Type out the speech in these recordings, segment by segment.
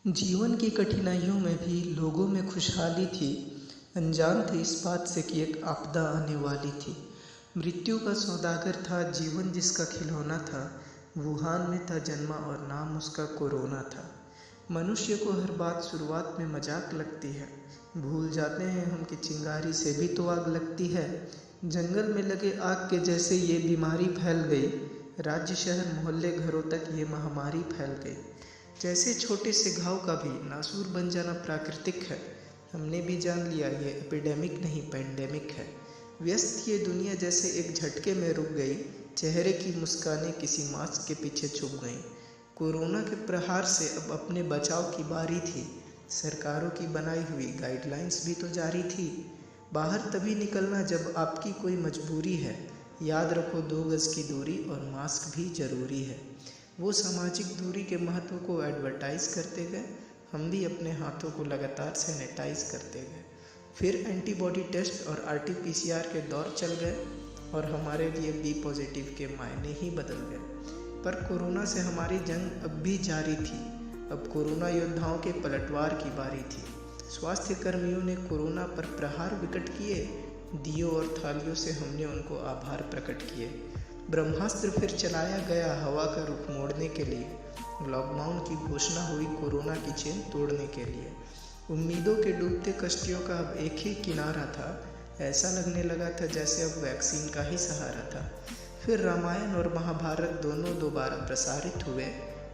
जीवन की कठिनाइयों में भी लोगों में खुशहाली थी। अनजान थे इस बात से कि एक आपदा आने वाली थी। मृत्यु का सौदागर था जीवन जिसका खिलौना था। वुहान में था जन्मा और नाम उसका कोरोना था। मनुष्य को हर बात शुरुआत में मजाक लगती है। भूल जाते हैं हम कि चिंगारी से भी तो आग लगती है। जंगल में लगे आग के जैसे ये बीमारी फैल गई। राज्य शहर मोहल्ले घरों तक ये महामारी फैल गई। जैसे छोटे से घाव का भी नासूर बन जाना प्राकृतिक है। हमने भी जान लिया ये एपिडेमिक नहीं पेंडेमिक है। व्यस्त ये दुनिया जैसे एक झटके में रुक गई। चेहरे की मुस्कानें किसी मास्क के पीछे छुप गईं। कोरोना के प्रहार से अब अपने बचाव की बारी थी। सरकारों की बनाई हुई गाइडलाइंस भी तो जारी थी। बाहर तभी निकलना जब आपकी कोई मजबूरी है। याद रखो 2 गज की दूरी और मास्क भी ज़रूरी है। वो सामाजिक दूरी के महत्व को एडवर्टाइज़ करते गए। हम भी अपने हाथों को लगातार सैनिटाइज करते गए। फिर एंटीबॉडी टेस्ट और RT-PCR के दौर चल गए और हमारे लिए बी पॉजिटिव के मायने ही बदल गए। पर कोरोना से हमारी जंग अब भी जारी थी। अब कोरोना योद्धाओं के पलटवार की बारी थी। स्वास्थ्य कर्मियों ने कोरोना पर प्रहार विकट किए। दियों और थालियों से हमने उनको आभार प्रकट किए। ब्रह्मास्त्र फिर चलाया गया हवा का रुख मोड़ने के लिए। लॉकडाउन की घोषणा हुई कोरोना की चेन तोड़ने के लिए। उम्मीदों के डूबते कश्तियों का अब एक ही किनारा था। ऐसा लगने लगा था जैसे अब वैक्सीन का ही सहारा था। फिर रामायण और महाभारत दोनों दोबारा प्रसारित हुए।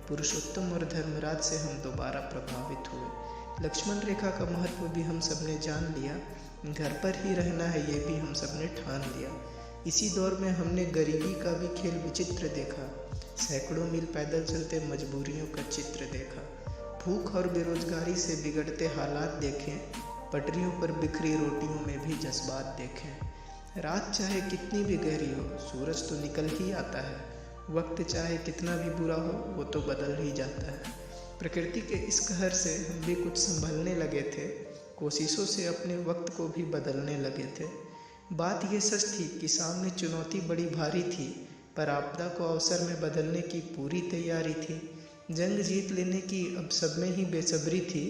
पुरुषोत्तम और धर्मराज से हम दोबारा प्रभावित हुए। लक्ष्मण रेखा का महत्व भी हम सब ने जान लिया। घर पर ही रहना है ये भी हम सब ने ठान लिया। इसी दौर में हमने गरीबी का भी खेल विचित्र देखा। सैकड़ों मील पैदल चलते मजबूरियों का चित्र देखा। भूख और बेरोजगारी से बिगड़ते हालात देखें। पटरियों पर बिखरी रोटियों में भी जज्बात देखें। रात चाहे कितनी भी गहरी हो सूरज तो निकल ही आता है। वक्त चाहे कितना भी बुरा हो वो तो बदल ही जाता है। प्रकृति के इस कहर से हम भी कुछ संभलने लगे थे। कोशिशों से अपने वक्त को भी बदलने लगे थे। बात ये सच थी कि सामने चुनौती बड़ी भारी थी, पर आपदा को अवसर में बदलने की पूरी तैयारी थी। जंग जीत लेने की अब सब में ही बेसब्री थी।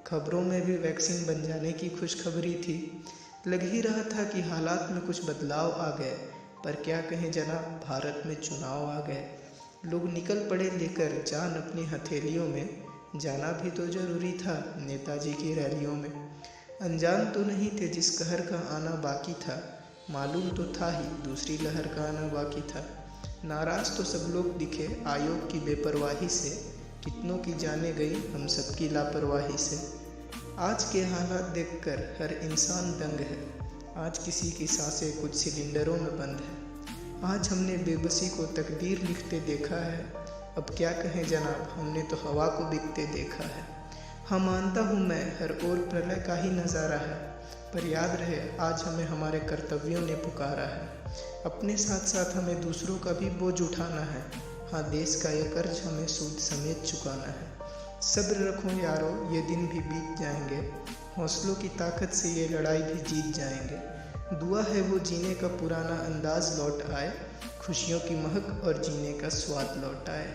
खबरों में भी वैक्सीन बन जाने की खुशखबरी थी। लग ही रहा था कि हालात में कुछ बदलाव आ गए, पर क्या कहें जनाब, भारत में चुनाव आ गए। लोग निकल पड़े लेकर जान अपनी हथेलियों में। जाना भी तो जरूरी था नेताजी की रैलियों में। अनजान तो नहीं थे जिस कहर का आना बाकी था। मालूम तो था ही दूसरी लहर का आना बाकी था। नाराज तो सब लोग दिखे आयोग की बेपरवाही से। कितनों की जाने गई हम सबकी लापरवाही से। आज के हालात देखकर हर इंसान दंग है। आज किसी की सांसें कुछ सिलेंडरों में बंद है। आज हमने बेबसी को तकदीर लिखते देखा है। अब क्या कहें जनाब, हमने तो हवा को बिकते देखा है। हाँ मानता हूँ मैं हर ओर प्रलय का ही नज़ारा है, पर याद रहे आज हमें हमारे कर्तव्यों ने पुकारा है। अपने साथ साथ हमें दूसरों का भी बोझ उठाना है। हाँ देश का ये कर्ज हमें सूद समेत चुकाना है। सब्र रखो यारो ये दिन भी बीत जाएंगे। हौसलों की ताकत से ये लड़ाई भी जीत जाएंगे। दुआ है वो जीने का पुराना अंदाज लौट आए। खुशियों की महक और जीने का स्वाद लौट आए।